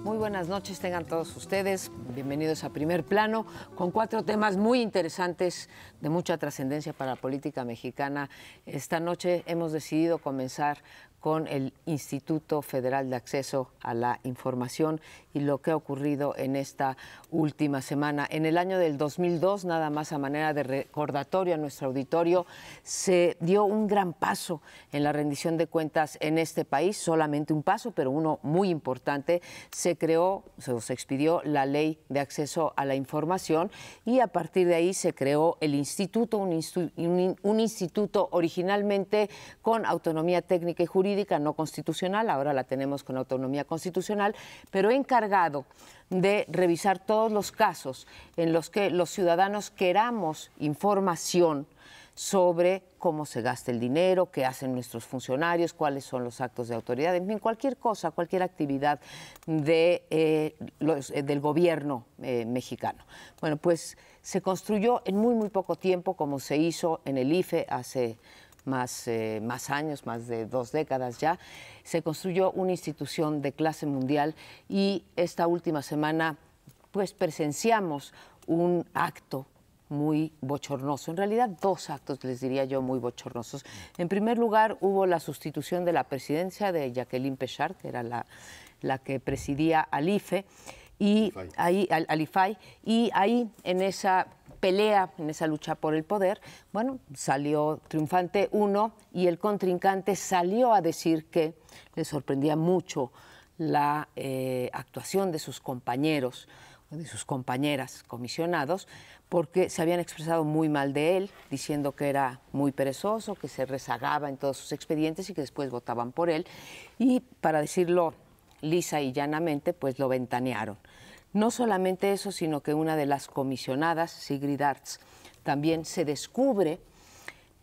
Muy buenas noches, tengan todos ustedes. Bienvenidos a Primer Plano, con 4 temas muy interesantes de mucha trascendencia para la política mexicana. Esta noche hemos decidido comenzar con el Instituto Federal de Acceso a la Información y lo que ha ocurrido en esta última semana. En el año del 2002, nada más a manera de recordatorio a nuestro auditorio, se dio un gran paso en la rendición de cuentas en este país, solamente un paso, pero uno muy importante. Se expidió la Ley de Acceso a la Información y a partir de ahí se creó el instituto, un instituto originalmente con autonomía técnica y jurídica, no constitucional, ahora la tenemos con autonomía constitucional, pero encargado de revisar todos los casos en los que los ciudadanos queramos información sobre cómo se gasta el dinero, qué hacen nuestros funcionarios, cuáles son los actos de autoridad, en fin, cualquier cosa, cualquier actividad del gobierno mexicano. Bueno, pues se construyó en muy poco tiempo, como se hizo en el IFE hace más años, más de 2 décadas ya. Se construyó una institución de clase mundial y esta última semana pues presenciamos un acto muy bochornoso, en realidad 2 actos, les diría yo, muy bochornosos. En primer lugar, hubo la sustitución de la presidencia de Jacqueline Pechard, que era la que presidía al IFE, y al IFAI, y ahí en esa pelea, en esa lucha por el poder, bueno, salió triunfante uno y el contrincante salió a decir que le sorprendía mucho la actuación de sus compañeros, de sus compañeras comisionados, porque se habían expresado muy mal de él, diciendo que era muy perezoso, que se rezagaba en todos sus expedientes y que después votaban por él. Y para decirlo lisa y llanamente, pues lo ventanearon. No solamente eso, sino que una de las comisionadas, Sigrid Arts, también se descubre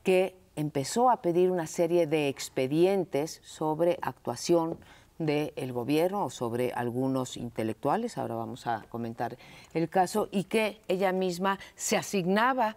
que empezó a pedir una serie de expedientes sobre actuación del gobierno o sobre algunos intelectuales, ahora vamos a comentar el caso, y que ella misma se asignaba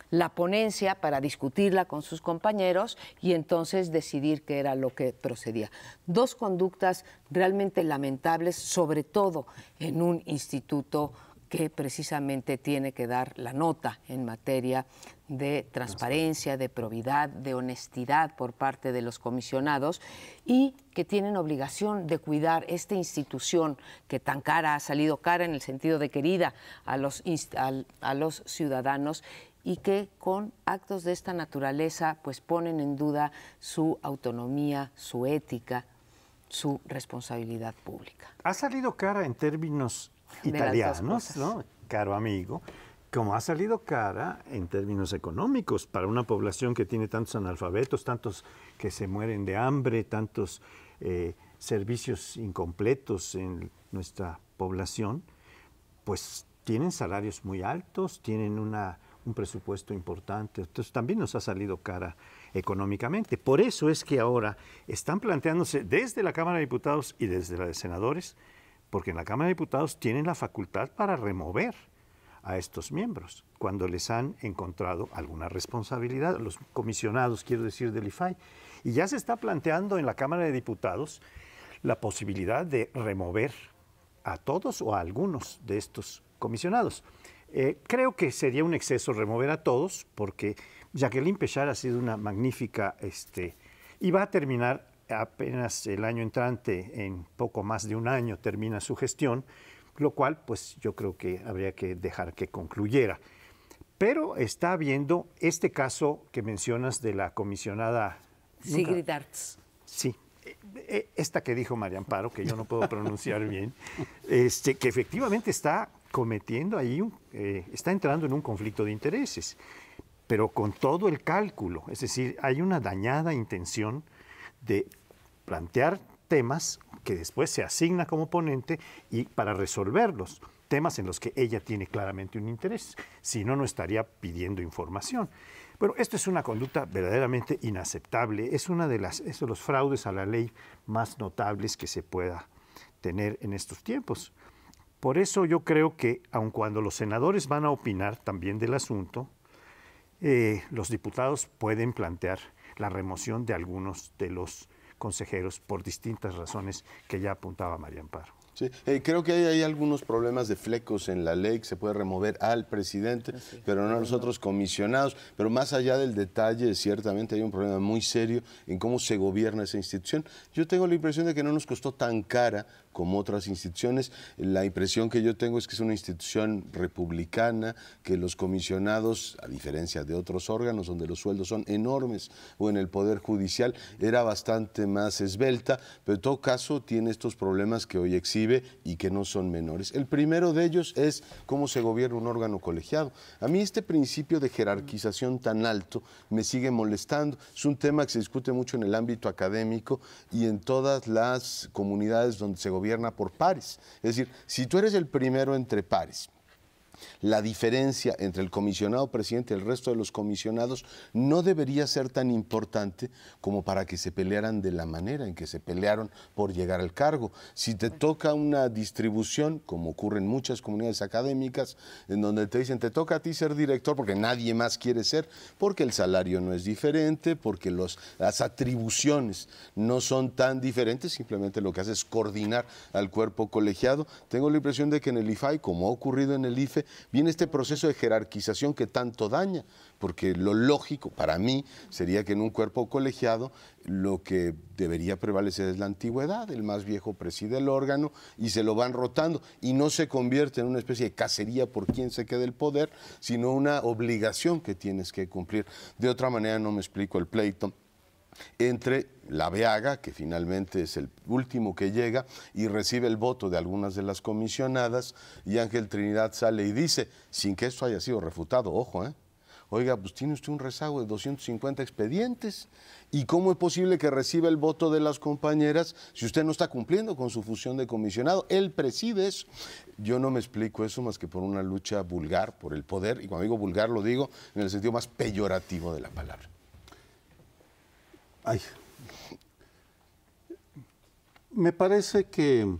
la ponencia para discutirla con sus compañeros y entonces decidir qué era lo que procedía. 2 conductas realmente lamentables, sobre todo en un instituto que precisamente tiene que dar la nota en materia de transparencia, de probidad, de honestidad por parte de los comisionados y que tienen obligación de cuidar esta institución que tan cara ha salido cara en el sentido de querida a los ciudadanos y que con actos de esta naturaleza pues ponen en duda su autonomía, su ética, su responsabilidad pública. Ha salido cara en términos italianos, ¿no? Caro amigo, como ha salido cara en términos económicos para una población que tiene tantos analfabetos, tantos que se mueren de hambre, tantos servicios incompletos en nuestra población, pues tienen salarios muy altos, tienen un presupuesto importante, entonces también nos ha salido cara económicamente. Por eso es que ahora están planteándose desde la Cámara de Diputados y desde la de Senadores, porque en la Cámara de Diputados tienen la facultad para remover a estos miembros cuando les han encontrado alguna responsabilidad, los comisionados, quiero decir, del IFAI. Y ya se está planteando en la Cámara de Diputados la posibilidad de remover a todos o a algunos de estos comisionados. Creo que sería un exceso remover a todos, porque Jacqueline Pechard ha sido una magnífica, y va a terminar apenas el año entrante, en poco más de un año termina su gestión, lo cual pues yo creo que habría que dejar que concluyera. Pero está habiendo este caso que mencionas de la comisionada Sigrid Arts. Sí, esta que dijo María Amparo, que yo no puedo pronunciar bien, que efectivamente está cometiendo ahí, está entrando en un conflicto de intereses, pero con todo el cálculo, es decir, hay una dañada intención de plantear temas que después se asigna como ponente y para resolverlos, temas en los que ella tiene claramente un interés, si no, no estaría pidiendo información. Bueno, esto es una conducta verdaderamente inaceptable, es uno de los fraudes a la ley más notables que se pueda tener en estos tiempos. Por eso yo creo que, aun cuando los senadores van a opinar también del asunto, los diputados pueden plantear la remoción de algunos de los consejeros por distintas razones que ya apuntaba María Amparo. Sí, creo que hay algunos problemas de flecos en la ley que se puede remover al presidente, pero no a los otros comisionados. Pero más allá del detalle, ciertamente hay un problema muy serio en cómo se gobierna esa institución. Yo tengo la impresión de que no nos costó tan cara como otras instituciones. La impresión que yo tengo es que es una institución republicana, que los comisionados, a diferencia de otros órganos donde los sueldos son enormes, o en el Poder Judicial, era bastante más esbelta, pero en todo caso tiene estos problemas que hoy exhibe y que no son menores. El primero de ellos es cómo se gobierna un órgano colegiado. A mí este principio de jerarquización tan alto me sigue molestando. Es un tema que se discute mucho en el ámbito académico y en todas las comunidades donde se gobierna por pares. Es decir, si tú eres el primero entre pares, la diferencia entre el comisionado presidente y el resto de los comisionados no debería ser tan importante como para que se pelearan de la manera en que se pelearon por llegar al cargo. Si te toca una distribución, como ocurre en muchas comunidades académicas, en donde te dicen, te toca a ti ser director porque nadie más quiere ser, porque el salario no es diferente, porque las atribuciones no son tan diferentes, simplemente lo que hace es coordinar al cuerpo colegiado. Tengo la impresión de que en el IFAI, como ha ocurrido en el IFE, viene este proceso de jerarquización que tanto daña, porque lo lógico para mí sería que en un cuerpo colegiado lo que debería prevalecer es la antigüedad, el más viejo preside el órgano y se lo van rotando y no se convierte en una especie de cacería por quien se quede el poder, sino una obligación que tienes que cumplir. De otra manera no me explico el pleito entre Laveaga, que finalmente es el último que llega y recibe el voto de algunas de las comisionadas, y Ángel Trinidad sale y dice, sin que esto haya sido refutado, ojo, oiga, pues tiene usted un rezago de 250 expedientes, ¿y cómo es posible que reciba el voto de las compañeras si usted no está cumpliendo con su función de comisionado? Él preside eso. Yo no me explico eso más que por una lucha vulgar, por el poder, y cuando digo vulgar lo digo en el sentido más peyorativo de la palabra. Ay. Me parece que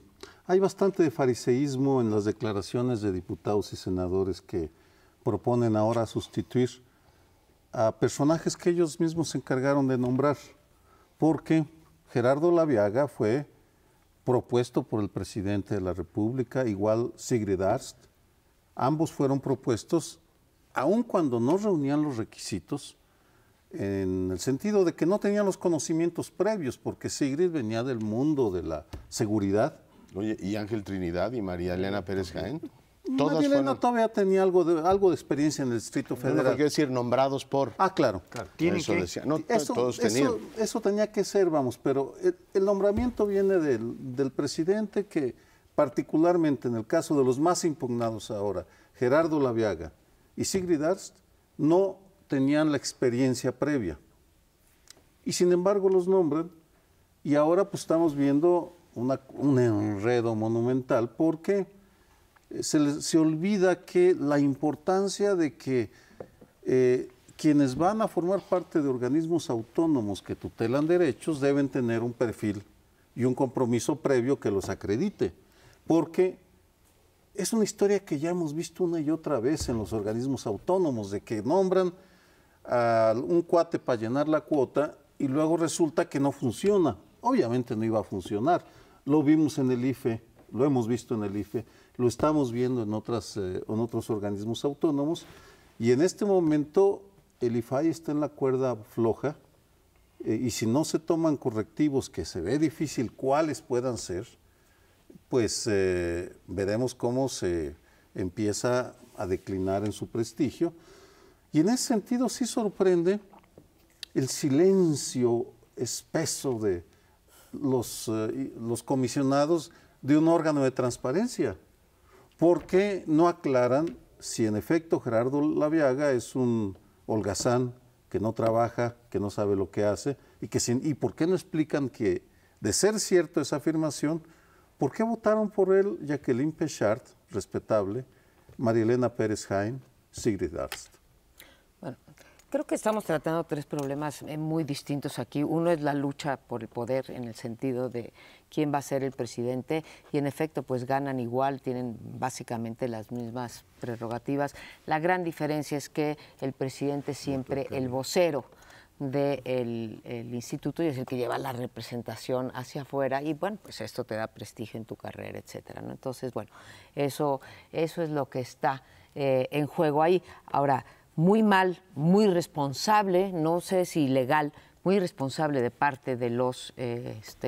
hay bastante de fariseísmo en las declaraciones de diputados y senadores que proponen ahora sustituir a personajes que ellos mismos se encargaron de nombrar, porque Gerardo Laveaga fue propuesto por el presidente de la República, igual Sigrid Arzt. Ambos fueron propuestos, aun cuando no reunían los requisitos, en el sentido de que no tenían los conocimientos previos, porque Sigrid venía del mundo de la seguridad. Oye, ¿y Ángel Trinidad y María Elena Pérez Jaén? María Elena todavía tenía algo de experiencia en el Distrito Federal. No, quiero decir, nombrados por... Ah, claro. Eso decía. No, todos tenían. Eso tenía que ser, vamos, pero el nombramiento viene del presidente que, particularmente en el caso de los más impugnados ahora, Gerardo Laveaga y Sigrid Arzt, no tenían la experiencia previa. Y sin embargo los nombran y ahora pues estamos viendo un enredo monumental porque se olvida que la importancia de que quienes van a formar parte de organismos autónomos que tutelan derechos deben tener un perfil y un compromiso previo que los acredite, porque es una historia que ya hemos visto una y otra vez en los organismos autónomos, de que nombran a un cuate para llenar la cuota y luego resulta que no funciona. Obviamente no iba a funcionar. Lo vimos en el IFE, lo hemos visto en el IFE, lo estamos viendo en otros organismos autónomos y en este momento el IFAI está en la cuerda floja y si no se toman correctivos, que se ve difícil cuáles puedan ser, pues veremos cómo se empieza a declinar en su prestigio. Y en ese sentido sí sorprende el silencio espeso de los comisionados de un órgano de transparencia, porque no aclaran si en efecto Gerardo Laveaga es un holgazán que no trabaja, que no sabe lo que hace, y por qué no explican que, de ser cierto esa afirmación, ¿por qué votaron por él Jacqueline Pechard, respetable, María Elena Pérez Jaén, Sigrid Arzt? Bueno, creo que estamos tratando tres problemas muy distintos aquí. Uno es la lucha por el poder en el sentido de quién va a ser el presidente y en efecto pues ganan igual, tienen básicamente las mismas prerrogativas. La gran diferencia es que el presidente es siempre el vocero, del instituto y es el que lleva la representación hacia afuera y bueno, pues esto te da prestigio en tu carrera, etcétera, ¿no? Entonces, bueno, eso es lo que está en juego ahí. Ahora, muy mal, muy irresponsable, no sé si ilegal, muy irresponsable de parte de los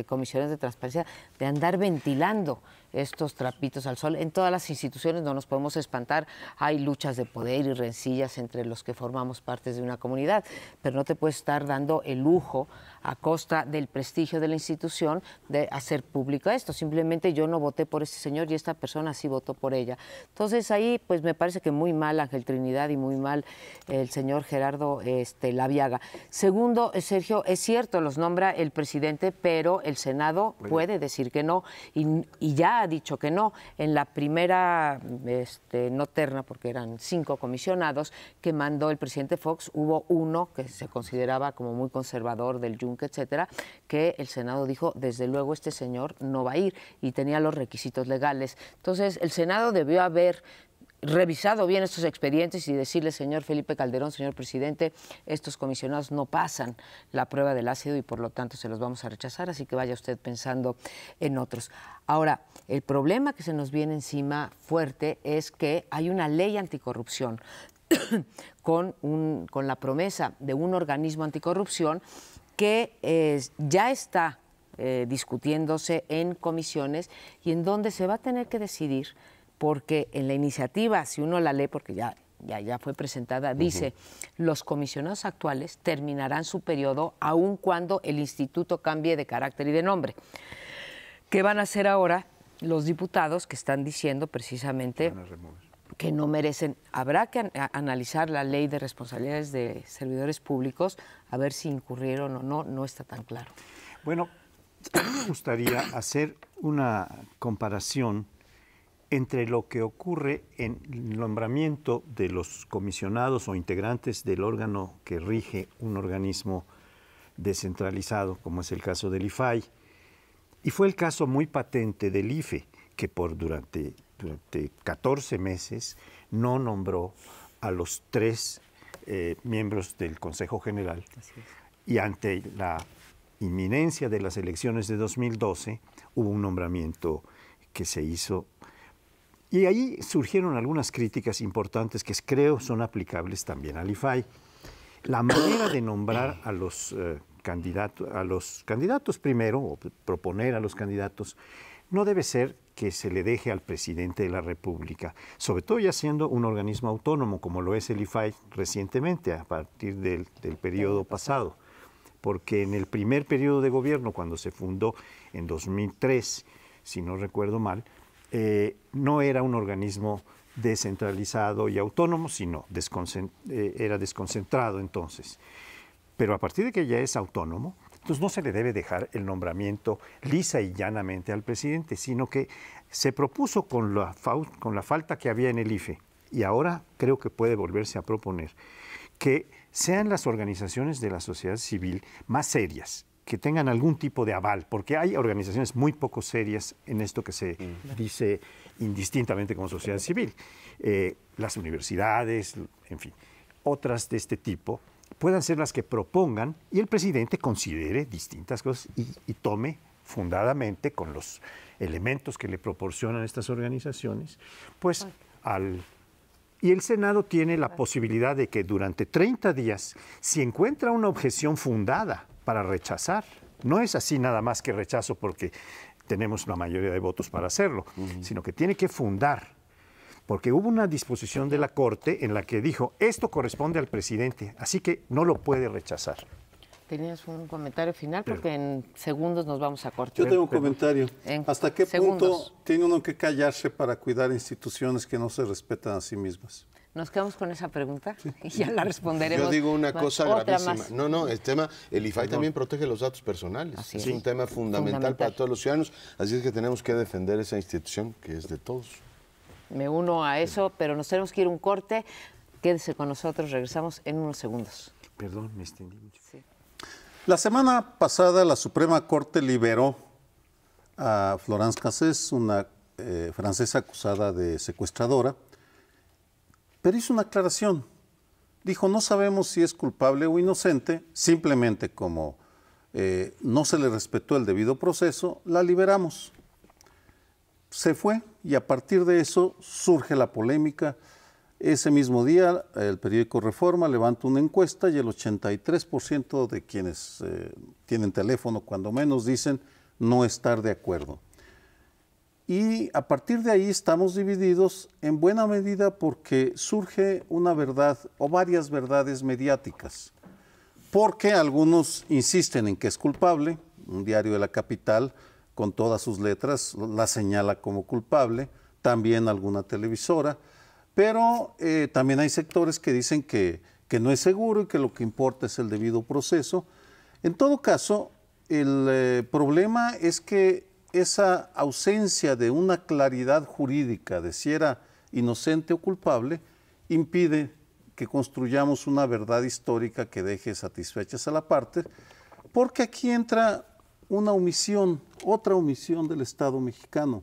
comisiones de transparencia de andar ventilando estos trapitos al sol. En todas las instituciones no nos podemos espantar, hay luchas de poder y rencillas entre los que formamos partes de una comunidad, pero no te puedes estar dando el lujo a costa del prestigio de la institución de hacer público esto. Simplemente yo no voté por este señor y esta persona sí votó por ella. Entonces ahí pues me parece que muy mal Ángel Trinidad y muy mal el señor Gerardo Laviaga. Segundo, Sergio, es cierto, los nombra el presidente, pero el Senado puede decir que no y ya ha dicho que no. En la primera no terna, porque eran 5 comisionados que mandó el presidente Fox, hubo uno que se consideraba como muy conservador del Yunque, etcétera, que el Senado dijo, desde luego este señor no va a ir y tenía los requisitos legales. Entonces, el Senado debió haber revisado bien estos expedientes y decirle, señor Felipe Calderón, señor presidente, estos comisionados no pasan la prueba del ácido y por lo tanto se los vamos a rechazar, así que vaya usted pensando en otros. Ahora, el problema que se nos viene encima fuerte es que hay una ley anticorrupción con la promesa de un organismo anticorrupción que ya está discutiéndose en comisiones y en donde se va a tener que decidir, porque en la iniciativa, si uno la lee, porque ya fue presentada, dice, los comisionados actuales terminarán su periodo aun cuando el instituto cambie de carácter y de nombre. ¿Qué van a hacer ahora los diputados que están diciendo precisamente que no merecen? Habrá que analizar la ley de responsabilidades de servidores públicos, a ver si incurrieron o no, no está tan claro. Bueno, a mí me gustaría hacer una comparación entre lo que ocurre en el nombramiento de los comisionados o integrantes del órgano que rige un organismo descentralizado, como es el caso del IFAI, y fue el caso muy patente del IFE, que durante 14 meses no nombró a los 3 miembros del Consejo General. Y ante la inminencia de las elecciones de 2012, hubo un nombramiento que se hizo. Y ahí surgieron algunas críticas importantes que creo son aplicables también al IFAI. La manera de nombrar a los candidatos primero, o proponer a los candidatos, no debe ser que se le deje al presidente de la República, sobre todo ya siendo un organismo autónomo como lo es el IFAI recientemente, a partir del periodo pasado. Porque en el primer periodo de gobierno, cuando se fundó en 2003, si no recuerdo mal, no era un organismo descentralizado y autónomo, sino era desconcentrado entonces. Pero a partir de que ya es autónomo, entonces no se le debe dejar el nombramiento lisa y llanamente al presidente, sino que se propuso con la falta que había en el IFE, y ahora creo que puede volverse a proponer, que sean las organizaciones de la sociedad civil más serias, que tengan algún tipo de aval, porque hay organizaciones muy poco serias en esto que se dice indistintamente como sociedad civil. Las universidades, en fin, otras de este tipo, puedan ser las que propongan y el presidente considere distintas cosas y tome fundadamente con los elementos que le proporcionan estas organizaciones, pues y el Senado tiene la posibilidad de que durante 30 días, si encuentra una objeción fundada para rechazar, no es así nada más que rechazo porque tenemos la mayoría de votos para hacerlo, sino que tiene que fundar, porque hubo una disposición de la Corte en la que dijo, esto corresponde al presidente, así que no lo puede rechazar. Tenías un comentario final porque en segundos nos vamos a cortar. Yo tengo un comentario. ¿Hasta qué punto tiene uno que callarse para cuidar instituciones que no se respetan a sí mismas? Nos quedamos con esa pregunta y ya la responderemos. Yo digo una cosa gravísima. Más. No, el IFAI también protege los datos personales. Es un tema fundamental para todos los ciudadanos, así es que tenemos que defender esa institución que es de todos. Me uno a eso, pero nos tenemos que ir a un corte. Quédese con nosotros, regresamos en unos segundos. Perdón, me extendí mucho. Sí. La semana pasada la Suprema Corte liberó a Florence Cassés, una francesa acusada de secuestradora, pero hizo una aclaración. dijo, no sabemos si es culpable o inocente, simplemente como no se le respetó el debido proceso, la liberamos. Se fue y a partir de eso surge la polémica. Ese mismo día el periódico Reforma levanta una encuesta y el 83% de quienes tienen teléfono, cuando menos, dicen no estar de acuerdo. Y a partir de ahí estamos divididos en buena medida porque surge una verdad o varias verdades mediáticas. Porque algunos insisten en que es culpable, un diario de la capital con todas sus letras la señala como culpable, también alguna televisora, pero también hay sectores que dicen que no es seguro y que lo que importa es el debido proceso. En todo caso, el problema es que esa ausencia de una claridad jurídica de si era inocente o culpable impide que construyamos una verdad histórica que deje satisfechas a la parte, porque aquí entra una omisión, otra omisión del Estado mexicano.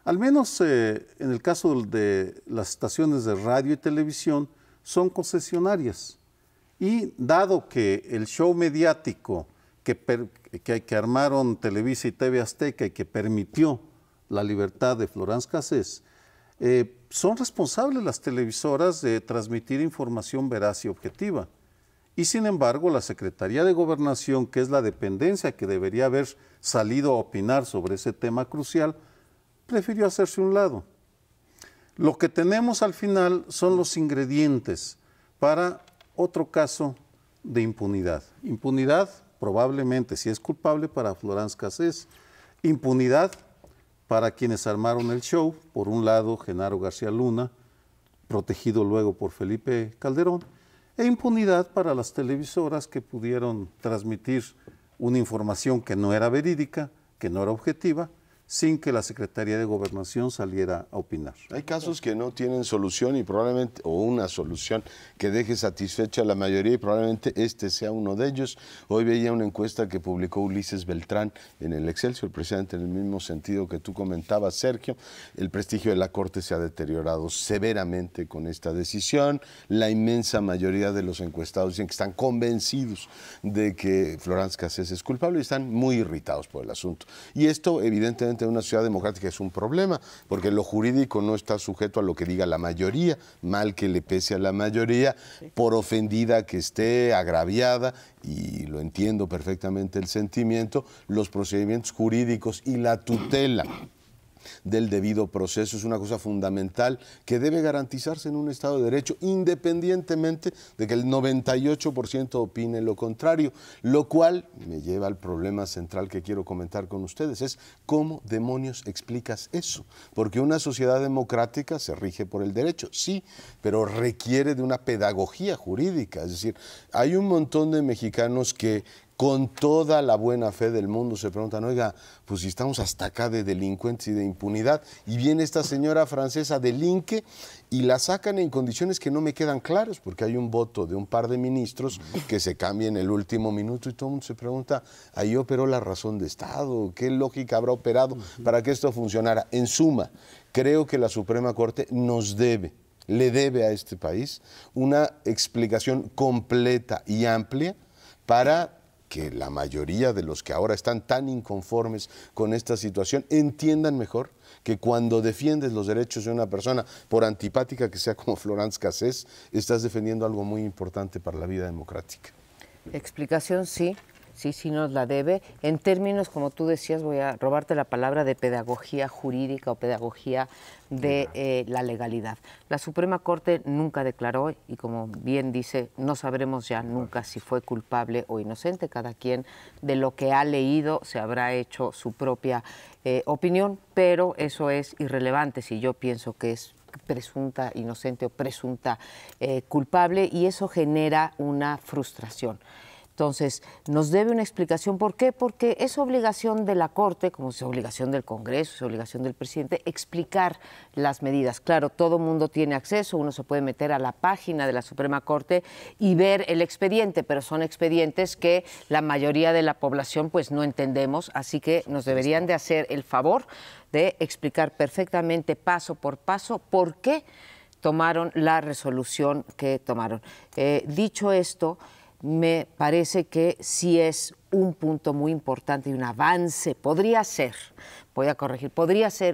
Al menos en el caso de las estaciones de radio y televisión son concesionarias y dado que el show mediático que armaron Televisa y TV Azteca y que permitió la libertad de Florence Cassés, son responsables las televisoras de transmitir información veraz y objetiva. Y sin embargo, la Secretaría de Gobernación, que es la dependencia que debería haber salido a opinar sobre ese tema crucial, prefirió hacerse a un lado. Lo que tenemos al final son los ingredientes para otro caso de impunidad. Impunidad probablemente, si es culpable, para Florence Cassés. Impunidad para quienes armaron el show, por un lado Genaro García Luna, protegido luego por Felipe Calderón, e impunidad para las televisoras que pudieron transmitir una información que no era verídica, que no era objetiva, sin que la Secretaría de Gobernación saliera a opinar. Hay casos que no tienen solución y probablemente, o una solución que deje satisfecha a la mayoría y probablemente este sea uno de ellos. Hoy veía una encuesta que publicó Ulises Beltrán en el Excelsior, precisamente en el mismo sentido que tú comentabas, Sergio. El prestigio de la Corte se ha deteriorado severamente con esta decisión. La inmensa mayoría de los encuestados dicen que están convencidos de que Florence Cassés es culpable y están muy irritados por el asunto. Y esto, evidentemente, en una sociedad democrática es un problema, porque lo jurídico no está sujeto a lo que diga la mayoría, mal que le pese a la mayoría, por ofendida que esté, agraviada, y lo entiendo perfectamente el sentimiento, los procedimientos jurídicos y la tutela del debido proceso es una cosa fundamental que debe garantizarse en un Estado de Derecho, independientemente de que el 98% opine lo contrario, lo cual me lleva al problema central que quiero comentar con ustedes, es ¿cómo demonios explicas eso? Porque una sociedad democrática se rige por el derecho, sí, pero requiere de una pedagogía jurídica, es decir, hay un montón de mexicanos que con toda la buena fe del mundo se preguntan, oiga, pues si estamos hasta acá de delincuentes y de impunidad, y viene esta señora francesa, delinque, y la sacan en condiciones que no me quedan claras, porque hay un voto de un par de ministros que se cambia en el último minuto, y todo el mundo se pregunta, ¿ahí operó la razón de Estado? ¿Qué lógica habrá operado para que esto funcionara? En suma, creo que la Suprema Corte le debe a este país una explicación completa y amplia para que la mayoría de los que ahora están tan inconformes con esta situación entiendan mejor que cuando defiendes los derechos de una persona, por antipática que sea como Florence Cassés, estás defendiendo algo muy importante para la vida democrática. Explicación sí nos la debe. En términos, como tú decías, voy a robarte la palabra, de pedagogía jurídica o pedagogía de la legalidad. La Suprema Corte nunca declaró, y como bien dice, no sabremos ya nunca si fue culpable o inocente. Cada quien de lo que ha leído se habrá hecho su propia opinión, pero eso es irrelevante si yo pienso que es presunta inocente o presunta culpable, y eso genera una frustración. Entonces, nos debe una explicación. ¿Por qué? Porque es obligación de la Corte, como es obligación del Congreso, es obligación del presidente, explicar las medidas. Claro, todo mundo tiene acceso, uno se puede meter a la página de la Suprema Corte y ver el expediente, pero son expedientes que la mayoría de la población pues no entendemos, así que nos deberían de hacer el favor de explicar perfectamente, paso por paso, por qué tomaron la resolución que tomaron. Dicho esto, me parece que sí es un punto muy importante y un avance, podría ser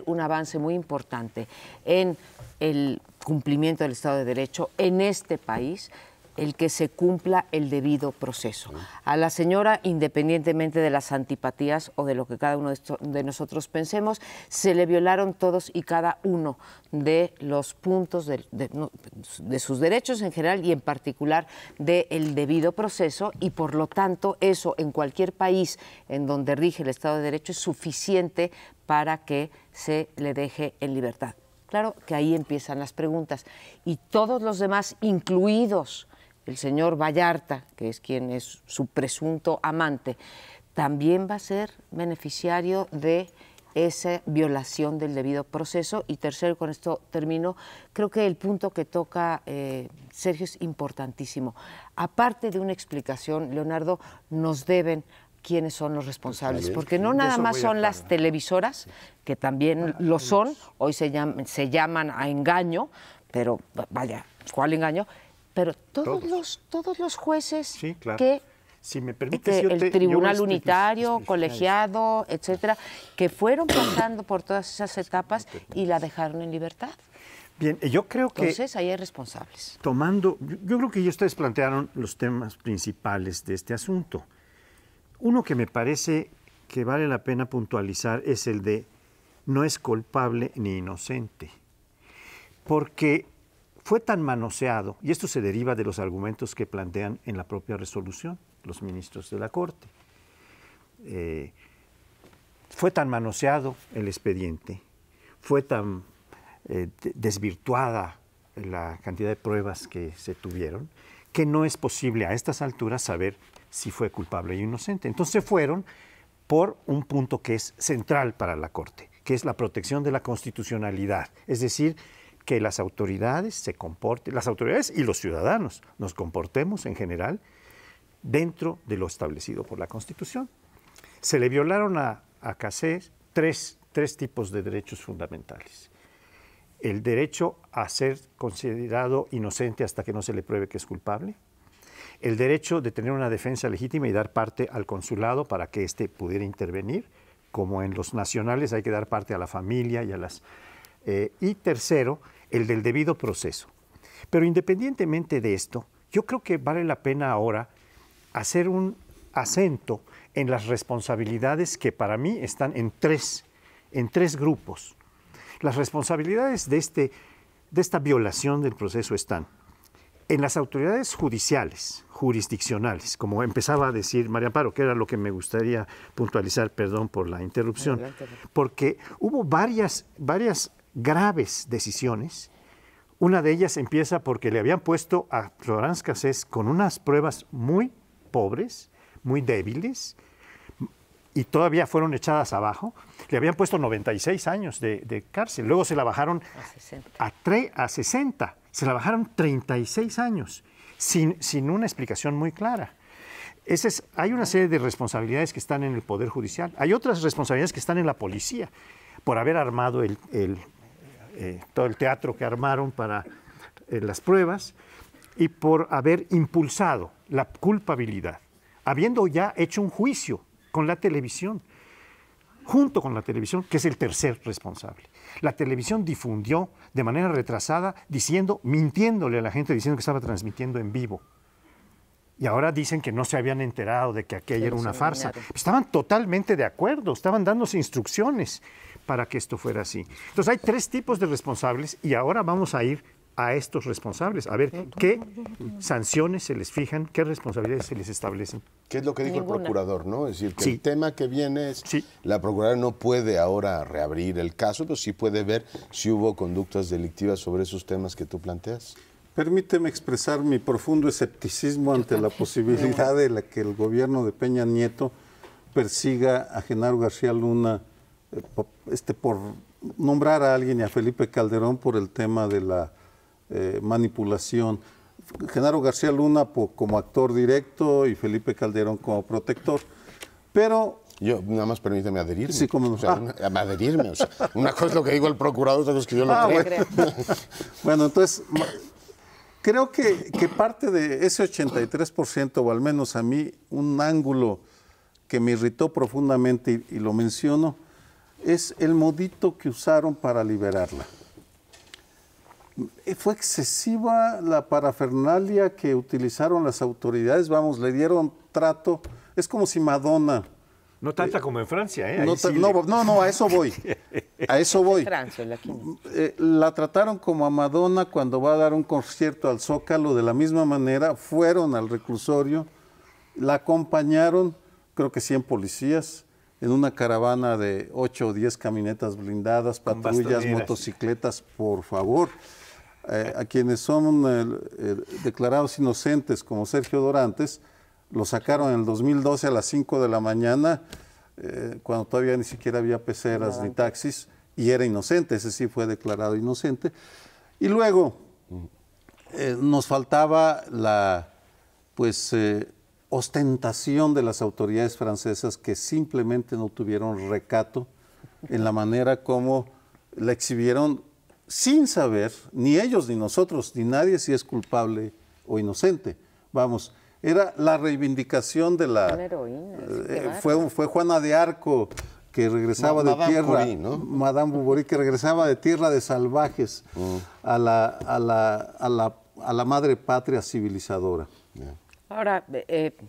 un avance muy importante en el cumplimiento del Estado de Derecho en este país, el que se cumpla el debido proceso. A la señora, independientemente de las antipatías o de lo que cada uno de nosotros pensemos, se le violaron todos y cada uno de los puntos de sus derechos en general y en particular del debido proceso, y por lo tanto eso en cualquier país en donde rige el Estado de Derecho es suficiente para que se le deje en libertad. Claro que ahí empiezan las preguntas, y todos los demás, incluidos el señor Vallarta, que es quien es su presunto amante, también va a ser beneficiario de esa violación del debido proceso. Y tercero, con esto termino, creo que el punto que toca Sergio es importantísimo. Aparte de una explicación, Leonardo, nos deben quiénes son los responsables, porque no nada más son las televisoras, que también lo son, hoy se llaman a engaño, pero vaya, ¿cuál engaño? Pero todos los jueces, sí, claro, que si me permites, el Tribunal Unitario, colegiado, etcétera, que fueron pasando por todas esas etapas y la dejaron en libertad. Bien, yo creo que... Entonces, ahí hay responsables. Yo creo que ustedes plantearon los temas principales de este asunto. Uno que me parece que vale la pena puntualizar es el de no es culpable ni inocente, porque fue tan manoseado, y esto se deriva de los argumentos que plantean en la propia resolución los ministros de la Corte. Fue tan manoseado el expediente, fue tan desvirtuada la cantidad de pruebas que se tuvieron, que no es posible a estas alturas saber si fue culpable o inocente. Entonces fueron por un punto que es central para la Corte, que es la protección de la constitucionalidad, es decir, que las autoridades se comporten, las autoridades y los ciudadanos nos comportemos en general dentro de lo establecido por la Constitución. Se le violaron a Cassés tres tipos de derechos fundamentales. El derecho a ser considerado inocente hasta que no se le pruebe que es culpable, el derecho de tener una defensa legítima y dar parte al consulado para que éste pudiera intervenir, como en los nacionales hay que dar parte a la familia y a las... y tercero, el del debido proceso. Pero independientemente de esto, yo creo que vale la pena ahora hacer un acento en las responsabilidades que para mí están en tres grupos. Las responsabilidades de esta violación del proceso están en las autoridades judiciales, jurisdiccionales, como empezaba a decir María Amparo, que era lo que me gustaría puntualizar, perdón por la interrupción, porque hubo varias graves decisiones. Una de ellas empieza porque le habían puesto a Florence Cassés con unas pruebas muy pobres, muy débiles, y todavía fueron echadas abajo. Le habían puesto 96 años de cárcel, luego se la bajaron a 60, se la bajaron 36 años, sin una explicación muy clara. Hay una serie de responsabilidades que están en el Poder Judicial, hay otras responsabilidades que están en la policía, por haber armado todo el teatro que armaron para las pruebas y por haber impulsado la culpabilidad, habiendo ya hecho un juicio con la televisión, junto con la televisión, que es el tercer responsable. La televisión difundió de manera retrasada, mintiéndole a la gente, diciendo que estaba transmitiendo en vivo. Y ahora dicen que no se habían enterado de que aquella era una farsa. Estaban totalmente de acuerdo, estaban dándose instrucciones para que esto fuera así. Entonces hay tres tipos de responsables y ahora vamos a ir a estos responsables, a ver qué sanciones se les fijan, qué responsabilidades se les establecen. ¿Qué es lo que dijo el procurador, no? Es decir, que el tema que viene es, la Procuraduría no puede ahora reabrir el caso, pero sí puede ver si hubo conductas delictivas sobre esos temas que tú planteas. Permíteme expresar mi profundo escepticismo ante la posibilidad de que el gobierno de Peña Nieto persiga a Genaro García Luna por nombrar a alguien y a Felipe Calderón por el tema de la manipulación. Genaro García Luna como actor directo y Felipe Calderón como protector. Pero Yo, nada más permíteme adherirme. Sí, cómo no. O sea, adherirme. O sea, una cosa es lo que digo el procurador, otra cosa es que yo lo creo. Bueno, entonces, creo que parte de ese 83%, o al menos a mí, un ángulo que me irritó profundamente, y lo menciono, es el modito que usaron para liberarla. Fue excesiva la parafernalia que utilizaron las autoridades, vamos, le dieron trato, es como si Madonna... No tanta como en Francia, ¿eh? No, a eso voy. A eso voy. Francia, la trataron como a Madonna cuando va a dar un concierto al Zócalo, de la misma manera, fueron al reclusorio, la acompañaron, creo que 100 policías, en una caravana de 8 o 10 camionetas blindadas, patrullas, motocicletas, por favor. A quienes son declarados inocentes, como Sergio Dorantes, lo sacaron en el 2012 a las 5 de la mañana, cuando todavía ni siquiera había peceras ni taxis, y era inocente, ese sí fue declarado inocente. Y luego nos faltaba la ostentación de las autoridades francesas, que simplemente no tuvieron recato en la manera como la exhibieron, sin saber, ni ellos, ni nosotros, ni nadie, si es culpable o inocente. Vamos, era la reivindicación de la... fue Juana de Arco, que regresaba de tierra... Curie, ¿no? Madame Bovary, que regresaba de tierra de salvajes a la madre patria civilizadora. Yeah. Ahora,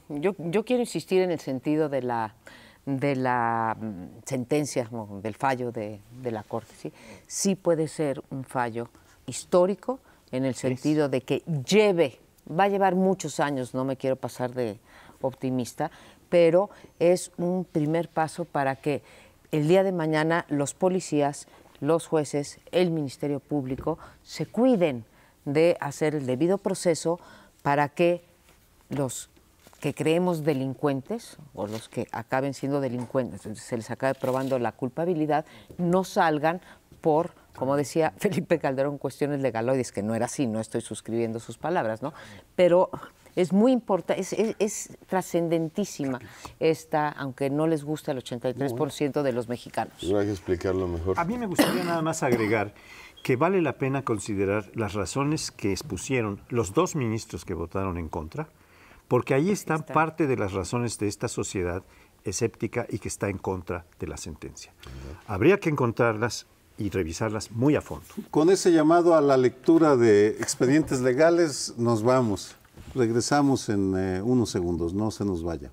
yo quiero insistir en el sentido de la sentencia, del fallo de la Corte. Sí puede ser un fallo histórico en el sentido de que va a llevar muchos años, no me quiero pasar de optimista, pero es un primer paso para que el día de mañana los policías, los jueces, el Ministerio Público se cuiden de hacer el debido proceso para que los que creemos delincuentes o los que acaben siendo delincuentes, se les acabe probando la culpabilidad, no salgan por, como decía Felipe Calderón, cuestiones legaloides, que no era así, no estoy suscribiendo sus palabras, ¿no? Pero es muy importante, es trascendentísima esta, aunque no les gusta el 83% de los mexicanos. Pues hay que explicarlo mejor. A mí me gustaría nada más agregar que vale la pena considerar las razones que expusieron los 2 ministros que votaron en contra, porque ahí están parte de las razones de esta sociedad escéptica y que está en contra de la sentencia. Habría que encontrarlas y revisarlas muy a fondo. Con ese llamado a la lectura de expedientes legales nos vamos. Regresamos en unos segundos, no se nos vaya.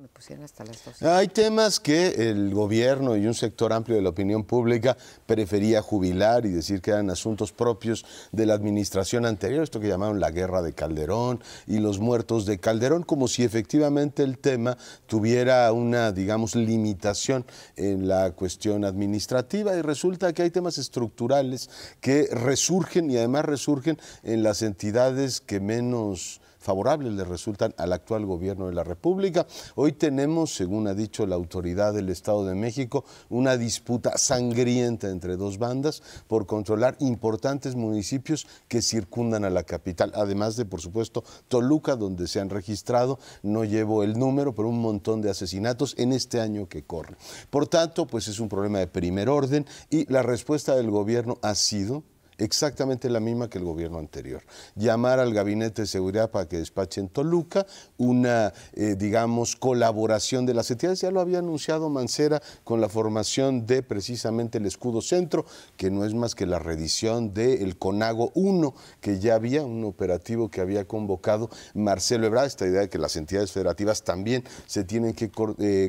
Me pusieron hasta las 12. Hay temas que el gobierno y un sector amplio de la opinión pública prefería jubilar y decir que eran asuntos propios de la administración anterior, esto que llamaron la guerra de Calderón y los muertos de Calderón, como si efectivamente el tema tuviera una, digamos, limitación en la cuestión administrativa, y resulta que hay temas estructurales que resurgen, y además resurgen en las entidades que menos favorables le resultan al actual gobierno de la República. Hoy tenemos, según ha dicho la autoridad del Estado de México, una disputa sangrienta entre 2 bandas por controlar importantes municipios que circundan a la capital, además de, por supuesto, Toluca, donde se han registrado, no llevo el número, pero un montón de asesinatos en este año que corre. Por tanto, pues es un problema de primer orden, y la respuesta del gobierno ha sido exactamente la misma que el gobierno anterior. Llamar al Gabinete de Seguridad para que despache en Toluca, una, digamos, colaboración de las entidades. Ya lo había anunciado Mancera con la formación de precisamente el Escudo Centro, que no es más que la reedición del CONAGO 1, que ya había un operativo que había convocado Marcelo Ebrard, esta idea de que las entidades federativas también se tienen que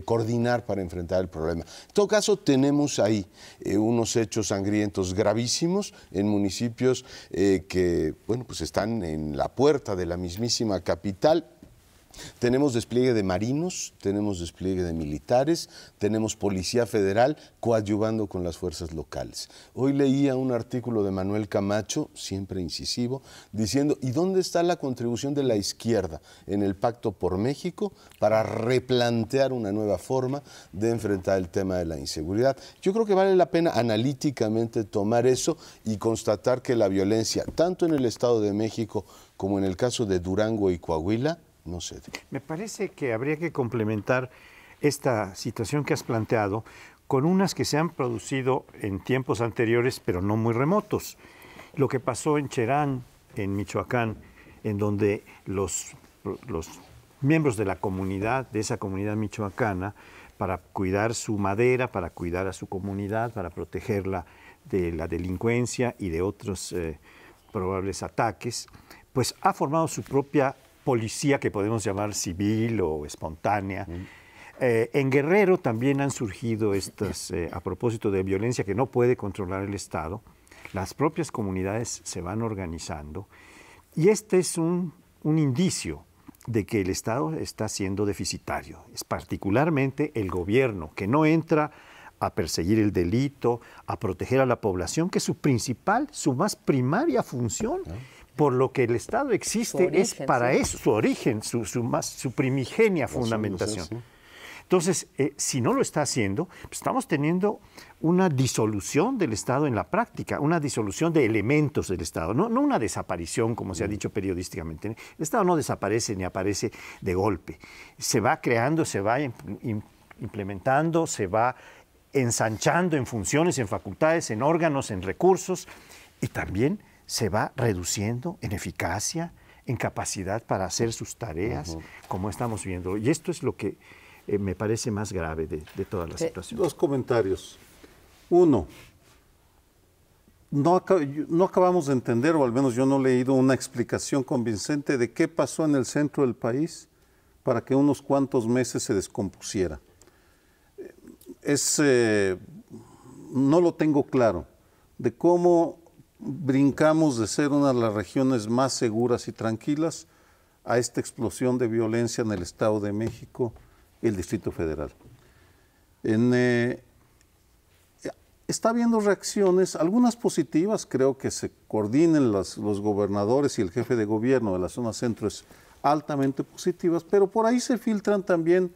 coordinar para enfrentar el problema. En todo caso, tenemos ahí unos hechos sangrientos gravísimos en municipios que, bueno, pues están en la puerta de la mismísima capital. Tenemos despliegue de marinos, tenemos despliegue de militares, tenemos Policía Federal coadyuvando con las fuerzas locales. Hoy leía un artículo de Manuel Camacho, siempre incisivo, diciendo, ¿y dónde está la contribución de la izquierda en el Pacto por México para replantear una nueva forma de enfrentar el tema de la inseguridad? Yo creo que vale la pena analíticamente tomar eso y constatar que la violencia, tanto en el Estado de México como en el caso de Durango y Coahuila, no sé. Me parece que habría que complementar esta situación que has planteado con unas que se han producido en tiempos anteriores, pero no muy remotos. Lo que pasó en Cherán, en Michoacán, en donde los miembros de la comunidad, de esa comunidad michoacana, para cuidar su madera, para cuidar a su comunidad, para protegerla de la delincuencia y de otros probables ataques, pues ha formado su propia policía que podemos llamar civil o espontánea. En Guerrero también han surgido estas, a propósito de violencia que no puede controlar el Estado, las propias comunidades se van organizando y este es un indicio de que el Estado está siendo deficitario, es particularmente el gobierno que no entra a perseguir el delito, a proteger a la población, que es su principal, su más primaria función, por lo que el Estado existe origen, es para eso, su origen, su primigenia fundamentación. Entonces, si no lo está haciendo, pues estamos teniendo una disolución del Estado en la práctica, una disolución de elementos del Estado, no una desaparición, como se ha dicho periodísticamente. El Estado no desaparece ni aparece de golpe. Se va creando, se va implementando, se va ensanchando en funciones, en facultades, en órganos, en recursos, y también se va reduciendo en eficacia, en capacidad para hacer sus tareas, como estamos viendo. Y esto es lo que me parece más grave de toda la situación. Dos comentarios. Uno, no acabamos de entender, o al menos yo no he leído una explicación convincente de qué pasó en el centro del país para que unos cuantos meses se descompusiera. No lo tengo claro, de cómo brincamos de ser una de las regiones más seguras y tranquilas a esta explosión de violencia en el Estado de México y el Distrito Federal. Está habiendo reacciones, algunas positivas, creo que se coordinen los gobernadores y el jefe de gobierno de la zona centro es altamente positivas, pero por ahí se filtran también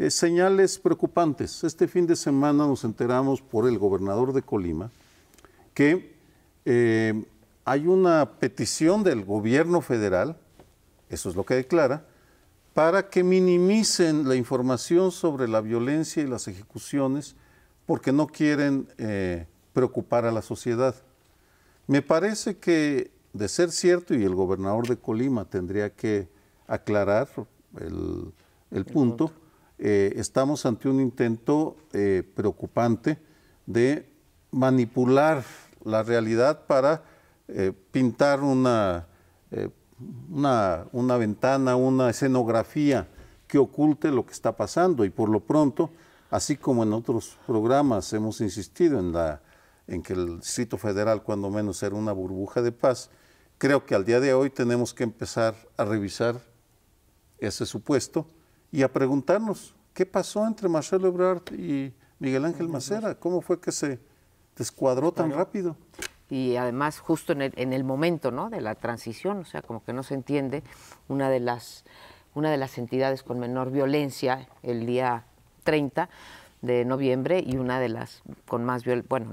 señales preocupantes. Este fin de semana nos enteramos por el gobernador de Colima que hay una petición del gobierno federal, eso es lo que declara, para que minimicen la información sobre la violencia y las ejecuciones porque no quieren preocupar a la sociedad. Me parece que, de ser cierto, y el gobernador de Colima tendría que aclarar el punto, estamos ante un intento preocupante de manipular la realidad para pintar una ventana, una escenografía que oculte lo que está pasando. Y por lo pronto, así como en otros programas hemos insistido en que el Distrito Federal cuando menos era una burbuja de paz, creo que al día de hoy tenemos que empezar a revisar ese supuesto y a preguntarnos qué pasó entre Marcelo Ebrard y Miguel Ángel Mancera, cómo fue que se descuadró tan rápido. Y además justo en el momento, ¿no?, de la transición, o sea, como que no se entiende, una de las entidades con menor violencia el día 30 de noviembre y una de las con más violencia, bueno,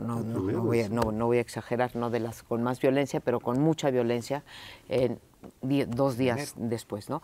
no voy a exagerar, no de las con más violencia, pero con mucha violencia 2 días después, ¿no?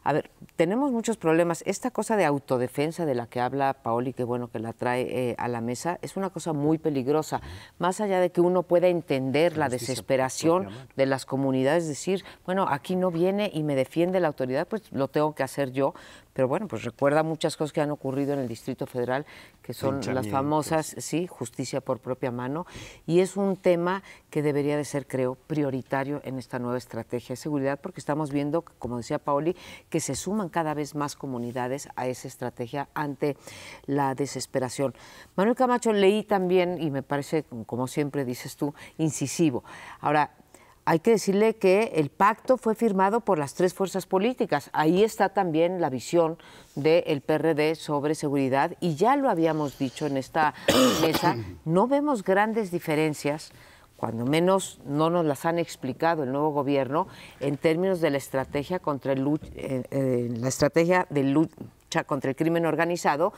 A ver, tenemos muchos problemas. Esta cosa de autodefensa de la que habla Paoli, qué bueno que la trae a la mesa, es una cosa muy peligrosa. Más allá de que uno pueda entender la desesperación de las comunidades, decir, bueno, aquí no viene y me defiende la autoridad, pues lo tengo que hacer yo. Pero bueno, pues recuerda muchas cosas que han ocurrido en el Distrito Federal, que son las famosas, sí, justicia por propia mano, y es un tema que debería de ser, creo, prioritario en esta nueva estrategia de seguridad, porque estamos viendo, como decía Paoli, que se suman cada vez más comunidades a esa estrategia ante la desesperación. Manuel Camacho, leí también, y me parece, como siempre dices tú, incisivo. Ahora, hay que decirle que el pacto fue firmado por las 3 fuerzas políticas. Ahí está también la visión del PRD sobre seguridad y ya lo habíamos dicho en esta mesa, no vemos grandes diferencias, cuando menos no nos las han explicado el nuevo gobierno, en términos de la estrategia contra de lucha contra el crimen organizado,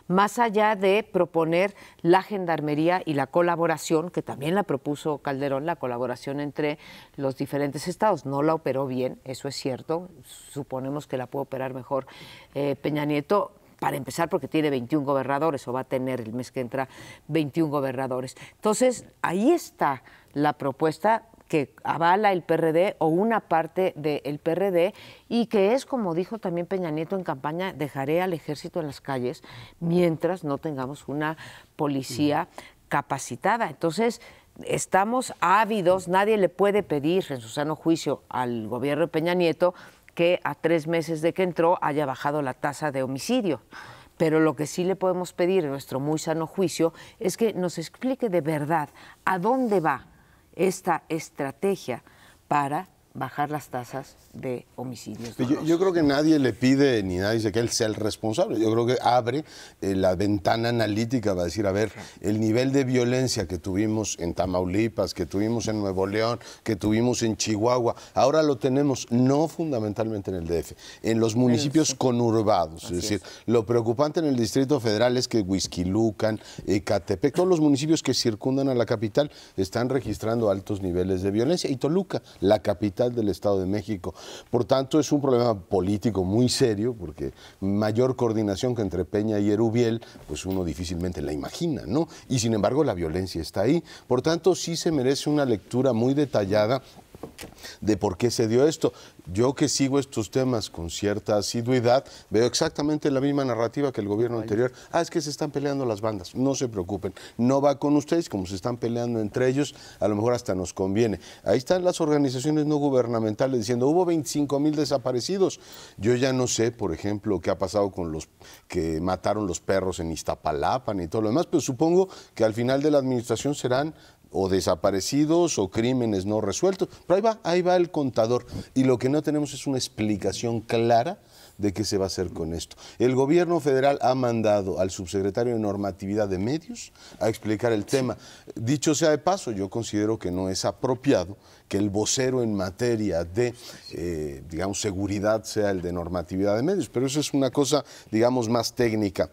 más allá de proponer la gendarmería y la colaboración, que también la propuso Calderón, la colaboración entre los diferentes estados. No la operó bien, eso es cierto, suponemos que la puede operar mejor Peña Nieto. para empezar porque tiene 21 gobernadores, o va a tener el mes que entra 21 gobernadores. Entonces, ahí está la propuesta que avala el PRD o una parte del PRD y que es, como dijo también Peña Nieto en campaña, dejaré al ejército en las calles mientras no tengamos una policía capacitada. Entonces, estamos ávidos, nadie le puede pedir en su sano juicio al gobierno de Peña Nieto que a 3 meses de que entró haya bajado la tasa de homicidio. Pero lo que sí le podemos pedir en nuestro muy sano juicio es que nos explique de verdad a dónde va esta estrategia para bajar las tasas de homicidios. Yo creo que nadie le pide, ni nadie dice que él sea el responsable. Yo creo que abre la ventana analítica para decir, a ver, el nivel de violencia que tuvimos en Tamaulipas, que tuvimos en Nuevo León, que tuvimos en Chihuahua, ahora lo tenemos no fundamentalmente en el DF, en los municipios conurbados. Es decir, lo preocupante en el Distrito Federal es que Huixquilucan, Ecatepec, todos los municipios que circundan a la capital están registrando altos niveles de violencia. Y Toluca, la capital del Estado de México. Por tanto, es un problema político muy serio, porque mayor coordinación que entre Peña y Erubiel, pues uno difícilmente la imagina, ¿no? Y sin embargo, la violencia está ahí. Por tanto, sí se merece una lectura muy detallada de por qué se dio esto. Yo que sigo estos temas con cierta asiduidad, veo exactamente la misma narrativa que el gobierno anterior. Es que se están peleando las bandas. No se preocupen, no va con ustedes, como se están peleando entre ellos, a lo mejor hasta nos conviene. Ahí están las organizaciones no gubernamentales diciendo, hubo 25,000 desaparecidos. Yo ya no sé, por ejemplo, qué ha pasado con los que mataron los perros en Iztapalapa y todo lo demás, pero supongo que al final de la administración serán o desaparecidos o crímenes no resueltos. Pero ahí va el contador. Y lo que no tenemos es una explicación clara de qué se va a hacer con esto. El gobierno federal ha mandado al subsecretario de Normatividad de Medios a explicar el tema. Dicho sea de paso, yo considero que no es apropiado que el vocero en materia de, digamos, seguridad sea el de Normatividad de Medios, pero eso es una cosa, digamos, más técnica.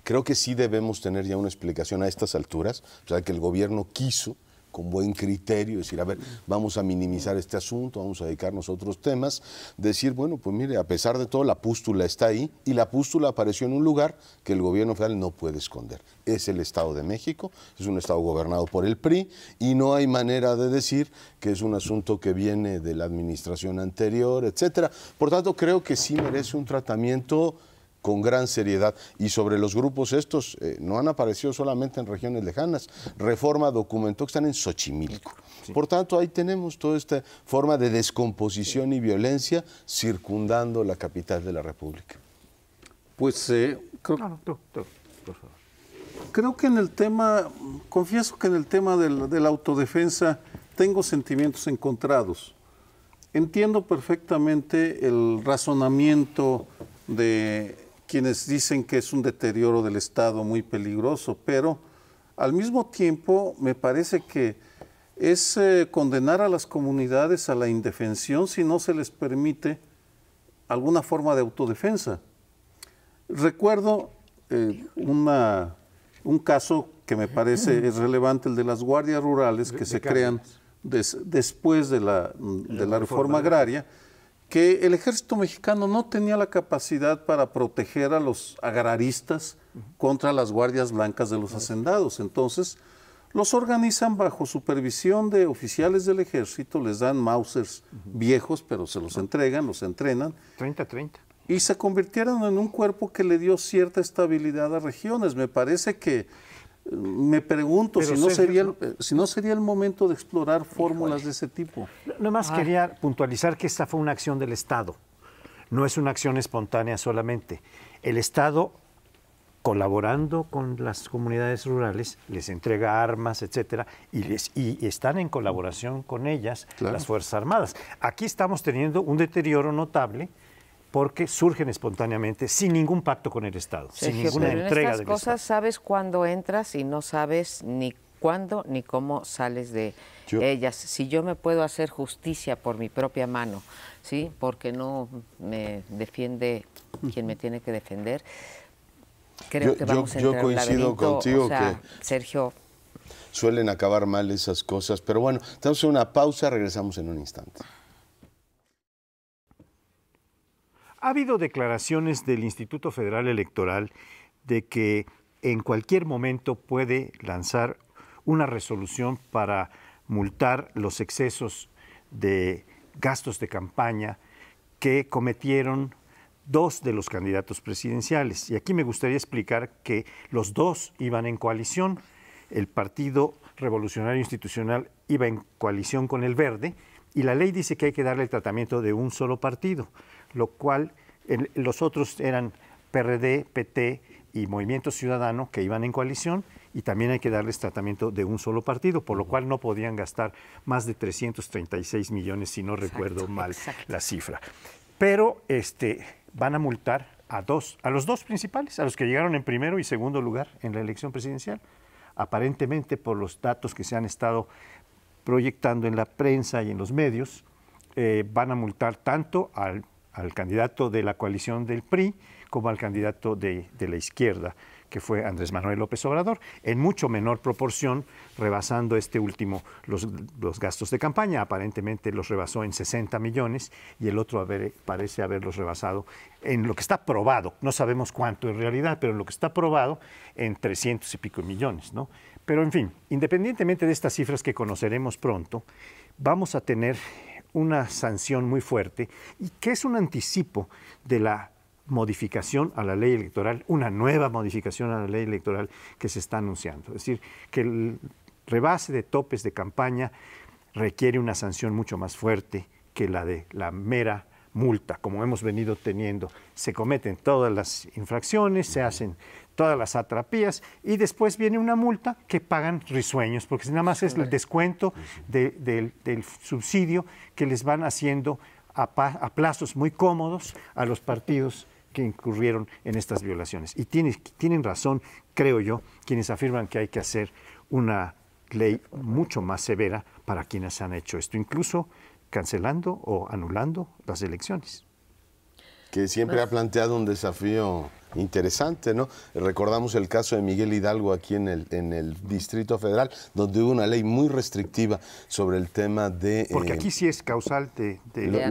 Creo que sí debemos tener ya una explicación a estas alturas, o sea, que el gobierno quiso, con buen criterio, decir, a ver, vamos a minimizar este asunto, vamos a dedicarnos a otros temas, decir, bueno, pues mire, a pesar de todo, la pústula está ahí, y la pústula apareció en un lugar que el gobierno federal no puede esconder. Es el Estado de México, es un Estado gobernado por el PRI, y no hay manera de decir que es un asunto que viene de la administración anterior, etcétera. Por tanto, creo que sí merece un tratamiento con gran seriedad. Y sobre los grupos estos, no han aparecido solamente en regiones lejanas. Reforma documentó que están en Xochimilco. Sí. Por tanto, ahí tenemos toda esta forma de descomposición y violencia circundando la capital de la República. Pues creo que en el tema, confieso que en el tema de la autodefensa tengo sentimientos encontrados. Entiendo perfectamente el razonamiento de quienes dicen que es un deterioro del Estado muy peligroso, pero al mismo tiempo me parece que es condenar a las comunidades a la indefensión si no se les permite alguna forma de autodefensa. Recuerdo un caso que me parece es relevante, el de las guardias rurales que se crean después de la reforma agraria, que el ejército mexicano no tenía la capacidad para proteger a los agraristas contra las guardias blancas de los hacendados. Entonces, los organizan bajo supervisión de oficiales del ejército, les dan Mausers viejos, pero se los entregan, los entrenan. 30-30. Y se convirtieron en un cuerpo que le dio cierta estabilidad a regiones. Me parece que, me pregunto si no sería el momento de explorar fórmulas de ese tipo. Nomás quería puntualizar que esta fue una acción del Estado, no es una acción espontánea solamente. El Estado, colaborando con las comunidades rurales, les entrega armas, etcétera, y están en colaboración con ellas, claro, las Fuerzas Armadas. Aquí estamos teniendo un deterioro notable porque surgen espontáneamente, sin ningún pacto con el Estado, Sergio, sin ninguna pero entrega del Estado. En estas cosas sabes cuándo entras y no sabes ni cuándo ni cómo sales de ellas. Si yo me puedo hacer justicia por mi propia mano, ¿sí? Porque no me defiende quien me tiene que defender, creo que vamos a entrar en un laberinto. Yo coincido contigo, o sea, que Sergio, suelen acabar mal esas cosas, pero bueno, estamos en una pausa, regresamos en un instante. Ha habido declaraciones del Instituto Federal Electoral de que en cualquier momento puede lanzar una resolución para multar los excesos de gastos de campaña que cometieron 2 de los candidatos presidenciales. Y aquí me gustaría explicar que los 2 iban en coalición. El Partido Revolucionario Institucional iba en coalición con el Verde, y la ley dice que hay que darle el tratamiento de un solo partido, lo cual los otros eran PRD, PT y Movimiento Ciudadano, que iban en coalición, y también hay que darles tratamiento de un solo partido, por lo cual no podían gastar más de 336 millones, si no recuerdo mal la cifra. Pero van a multar a los 2 principales, a los que llegaron en primero y segundo lugar en la elección presidencial. Aparentemente, por los datos que se han estado proyectando en la prensa y en los medios, van a multar tanto al candidato de la coalición del PRI como al candidato de la izquierda, que fue Andrés Manuel López Obrador, en mucho menor proporción, rebasando este último los gastos de campaña. Aparentemente los rebasó en 60 millones y el otro parece haberlos rebasado en lo que está probado, no sabemos cuánto en realidad, pero en lo que está probado en 300 y pico millones, ¿no? Pero en fin, independientemente de estas cifras que conoceremos pronto, vamos a tener una sanción muy fuerte y que es un anticipo de la modificación a la ley electoral, una nueva modificación a la ley electoral que se está anunciando. Es decir, que el rebase de topes de campaña requiere una sanción mucho más fuerte que la de la mera multa, como hemos venido teniendo. Se cometen todas las infracciones, se hacen todas las atrapías y después viene una multa que pagan risueños, porque nada más es el descuento del subsidio que les van haciendo a plazos muy cómodos a los partidos que incurrieron en estas violaciones. Y tienen razón, creo yo, quienes afirman que hay que hacer una ley mucho más severa para quienes han hecho esto, incluso cancelando o anulando las elecciones. Que siempre ha planteado un desafío interesante, ¿no? Recordamos el caso de Miguel Hidalgo aquí en el Distrito Federal, donde hubo una ley muy restrictiva sobre el tema de... Porque aquí sí es causal de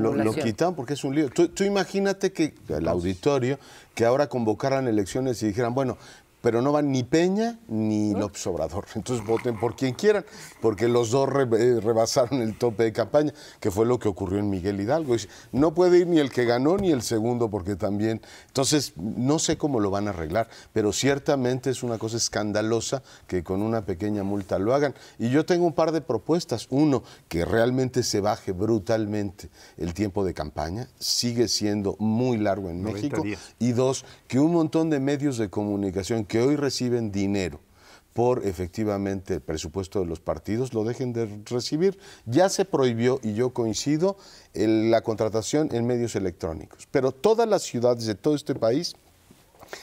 lo quitaron porque es un lío. Tú imagínate que el auditorio, que ahora convocaran elecciones y dijeran, bueno, pero no van ni Peña ni López Obrador. Entonces voten por quien quieran, porque los 2 rebasaron el tope de campaña, que fue lo que ocurrió en Miguel Hidalgo. No puede ir ni el que ganó ni el segundo, porque también... Entonces, no sé cómo lo van a arreglar, pero ciertamente es una cosa escandalosa que con una pequeña multa lo hagan. Y yo tengo un par de propuestas. Uno, que realmente se baje brutalmente el tiempo de campaña. Sigue siendo muy largo en México. Días. Y 2, que un montón de medios de comunicación que hoy reciben dinero por efectivamente el presupuesto de los partidos, lo dejen de recibir. Ya se prohibió, y yo coincido, la contratación en medios electrónicos. Pero todas las ciudades de todo este país